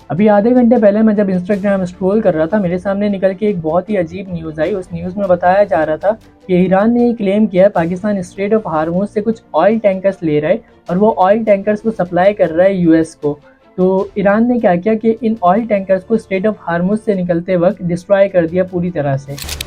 अभी आधे घंटे पहले मैं जब इंस्टाग्राम स्क्रॉल कर रहा था, मेरे सामने निकल के एक बहुत ही अजीब न्यूज़ आई। उस न्यूज़ में बताया जा रहा था कि ईरान ने ये क्लेम किया है पाकिस्तान स्ट्रेट ऑफ हार्मोज से कुछ ऑयल टैंकर्स ले रहा है और वो ऑयल टैंकर्स को सप्लाई कर रहा है यूएस को। तो ईरान ने क्या किया कि इन ऑयल टैंकर्स को स्ट्रेट ऑफ हार्मोज से निकलते वक्त डिस्ट्रॉय कर दिया पूरी तरह से।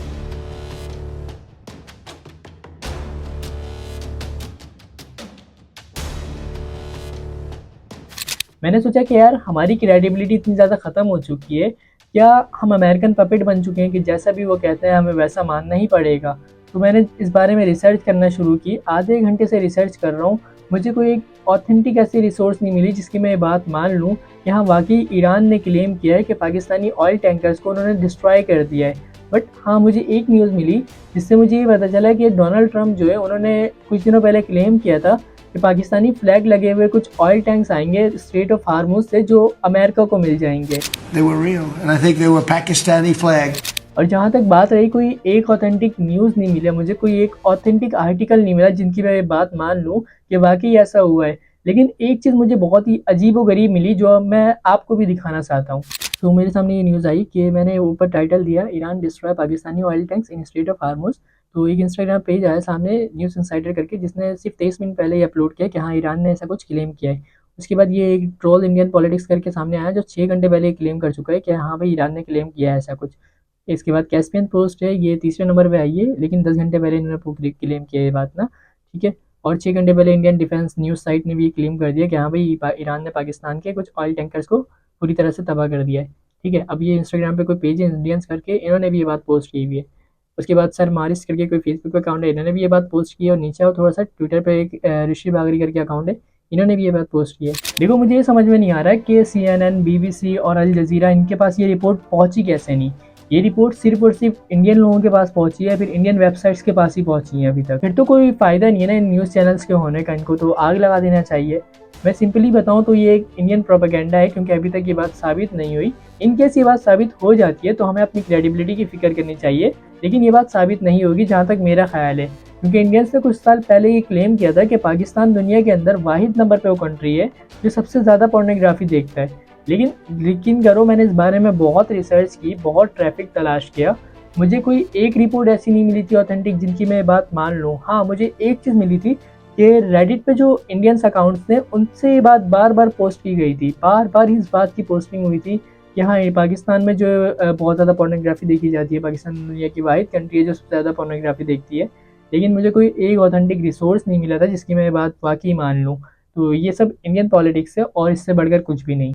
मैंने सोचा कि यार हमारी क्रेडिबिलिटी इतनी ज़्यादा ख़त्म हो चुकी है, क्या हम अमेरिकन पपेट बन चुके हैं कि जैसा भी वो कहते हैं हमें वैसा मानना ही पड़ेगा। तो मैंने इस बारे में रिसर्च करना शुरू की। आधे घंटे से रिसर्च कर रहा हूँ, मुझे कोई एक ऑथेंटिक ऐसी रिसोर्स नहीं मिली जिसकी मैं ये बात मान लूँ कि हाँ वाकई ईरान ने क्लेम किया है कि पाकिस्तानी ऑयल टैंकर्स को उन्होंने डिस्ट्रॉय कर दिया है। बट हाँ, मुझे एक न्यूज़ मिली जिससे मुझे ये पता चला कि डोनाल्ड ट्रंप जो है उन्होंने कुछ दिनों पहले क्लेम किया था कि पाकिस्तानी फ्लैग लगे हुए कुछ ऑयल टैंक्स आएंगे स्ट्रेट ऑफ हार्मूज से जो अमेरिका को मिल जाएंगे। They were real, and I think they were Pakistani flag. और जहाँ तक बात रही, कोई एक ऑथेंटिक न्यूज़ नहीं मिला मुझे, कोई एक ऑथेंटिक आर्टिकल नहीं मिला जिनकी मैं ये बात मान लूँ कि वाकई ऐसा हुआ है। लेकिन एक चीज़ मुझे बहुत ही अजीबोगरीब मिली जो अब मैं आपको भी दिखाना चाहता हूँ। तो मेरे सामने ये न्यूज़ आई कि मैंने ऊपर टाइटल दिया, Iran destroy Pakistani oil tanks in straight of हार्मोज। तो एक इंस्टाग्राम पेज आया सामने न्यूज़ इंसाइडर करके, जिसने सिर्फ 23 मिनट पहले ही अपलोड किया कि हाँ ईरान ने ऐसा कुछ क्लेम किया है। उसके बाद ये एक ट्रोल इंडियन पॉलिटिक्स करके सामने आया जो 6 घंटे पहले क्लेम कर चुका है कि हाँ भाई ईरान ने क्लेम किया है ऐसा कुछ। इसके बाद कैस्पियन पोस्ट है, ये तीसरे नंबर पे आई है, लेकिन 10 घंटे पहले इन्होंने क्लेम किया ये बात ना, ठीक है। और 6 घंटे पहले इंडियन डिफेंस न्यूज़ साइट ने भी ये क्लेम कर दिया कि हाँ भाई ईरान ने पाकिस्तान के कुछ ऑयल टैंकर्स को पूरी तरह से तबाह कर दिया है, ठीक है। अब ये इंस्टाग्राम पे कोई पेज है इंडियंस करके, इन्होंने भी ये बात पोस्ट की हुई है। उसके बाद सर मारिस करके कोई फेसबुक पे अकाउंट है, इन्होंने भी ये बात पोस्ट की है। और नीचे और थोड़ा सा ट्विटर पे एक ऋषि बागरी करके अकाउंट है, इन्होंने भी ये बात पोस्ट की है। देखो मुझे ये समझ में नहीं आ रहा है कि CNN, BBC और अल जजीरा इनके पास ये रिपोर्ट पहुंची कैसे नहीं। ये रिपोर्ट सिर्फ और सिर्फ इंडियन लोगों के पास पहुंची है, फिर इंडियन वेबसाइट्स के पास ही पहुंची है अभी तक। फिर तो कोई फ़ायदा नहीं है ना इन न्यूज़ चैनल्स के होने का, इनको तो आग लगा देना चाहिए। मैं सिंपली बताऊं तो ये एक इंडियन प्रोपेगेंडा है, क्योंकि अभी तक ये बात साबित नहीं हुई। इन केस ये बात साबित हो जाती है तो हमें अपनी क्रेडिबिलिटी की फिक्र करनी चाहिए, लेकिन ये बात साबित नहीं होगी जहाँ तक मेरा ख्याल है। क्योंकि इंडियंस ने कुछ साल पहले ये क्लेम किया था कि पाकिस्तान दुनिया के अंदर वाहिद नंबर पे वो कंट्री है जो सबसे ज़्यादा पोर्नोग्राफी देखता है। लेकिन यकीन करो मैंने इस बारे में बहुत रिसर्च की, बहुत ट्रैफिक तलाश किया, मुझे कोई एक रिपोर्ट ऐसी नहीं मिली थी ऑथेंटिक जिनकी मैं बात मान लूँ। हाँ, मुझे एक चीज़ मिली थी कि रेडिट पे जो इंडियंस अकाउंट्स थे उनसे ये बात बार बार पोस्ट की गई थी, बार बार इस बात की पोस्टिंग हुई थी कि हाँ ये पाकिस्तान में जो बहुत ज़्यादा पोर्नोग्राफी देखी जाती है, पाकिस्तान दुनिया की वाहिद कंट्री है जो सबसे ज़्यादा पोर्नोग्राफी देखती है। लेकिन मुझे कोई एक ऑथेंटिक रिसोर्स नहीं मिला था जिसकी मैं बात वाकई मान लूँ। तो ये सब इंडियन पॉलिटिक्स है और इससे बढ़कर कुछ भी नहीं।